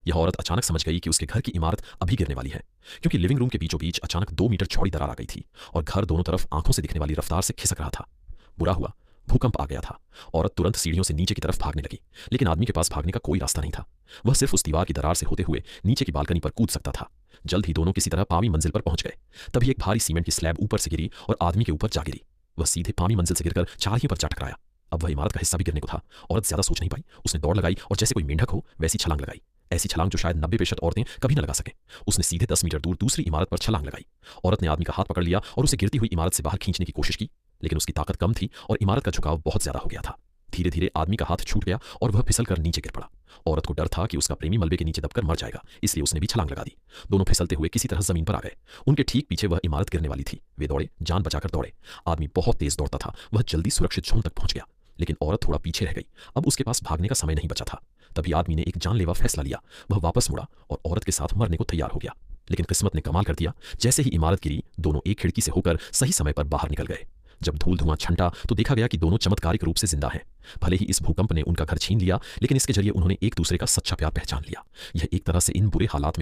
यह औरत अचानक समझ गई कि उसके घर की इमारत अभी गिरने वाली है, क्योंकि लिविंग रूम के बीचों बीच अचानक 2 मीटर चौड़ी दरार आ गई थी और घर दोनों तरफ आंखों से दिखने वाली रफ्तार से खिसक रहा था। बुरा हुआ, भूकंप आ गया था। औरत तुरंत सीढ़ियों से नीचे की तरफ भागने लगी, लेकिन आदमी के पास भागने का कोई रास्ता नहीं था। वह सिर्फ उस दीवार की दरार से होते हुए नीचे की बालकनी पर कूद सकता था। जल्द ही दोनों किसी तरह पावी मंजिल पर पहुंच गए। तभी एक भारी सीमेंट की स्लैब ऊपर से गिरी और आदमी के ऊपर जा गिरी। वह सीधे पावी मंजिल से गिरकर चारही पर जा टकराया। अब वह इमारत का हिस्सा भी गिरने को था। औरत ज्यादा सोच नहीं पाई, उसने दौड़ लगाई और जैसे कोई मेंढक हो वैसी छलांग लगाई। ऐसी छलांग जो शायद 90% औरतें कभी न लगा सके। उसने सीधे 10 मीटर दूर दूसरी इमारत पर छलांग लगाई। औरत ने आदमी का हाथ पकड़ लिया और उसे गिरती हुई इमारत से बाहर खींचने की कोशिश की, लेकिन उसकी ताकत कम थी और इमारत का झुकाव बहुत ज्यादा हो गया था। धीरे धीरे आदमी का हाथ छूट गया और वह फिसल कर नीचे गिर पड़ा। औरत को डर था कि उसका प्रेमी मलबे के नीचे दबकर मर जाएगा, इसलिए उसने भी छलांग लगा दी। दोनों फिसलते हुए किसी तरह जमीन पर आ गए। उनके ठीक पीछे वह इमारत गिरने वाली थी। वे दौड़े, जान बचाकर दौड़े। आदमी बहुत तेज दौड़ता था। वह जल्दी सुरक्षित जोन तक पहुंच गया, लेकिन औरत थोड़ा पीछे रह गई। अब उसके पास भागने का समय नहीं बचा था। तभी आदमी ने एक जानलेवा फैसला लिया। वह वापस मुड़ा और औरत के साथ मरने को तैयार हो गया। लेकिन किस्मत ने कमाल कर दिया। जैसे ही इमारत गिरी, दोनों एक खिड़की से होकर सही समय पर बाहर निकल गए। जब धूल धुआं छंटा तो देखा गया कि दोनों चमत्कारिक रूप से जिंदा हैं। भले ही इस भूकंप ने उनका घर छीन लिया, लेकिन इसके जरिए उन्होंने एक दूसरे का सच्चा प्यार पहचान लिया। यह एक तरह से इन बुरे हालात में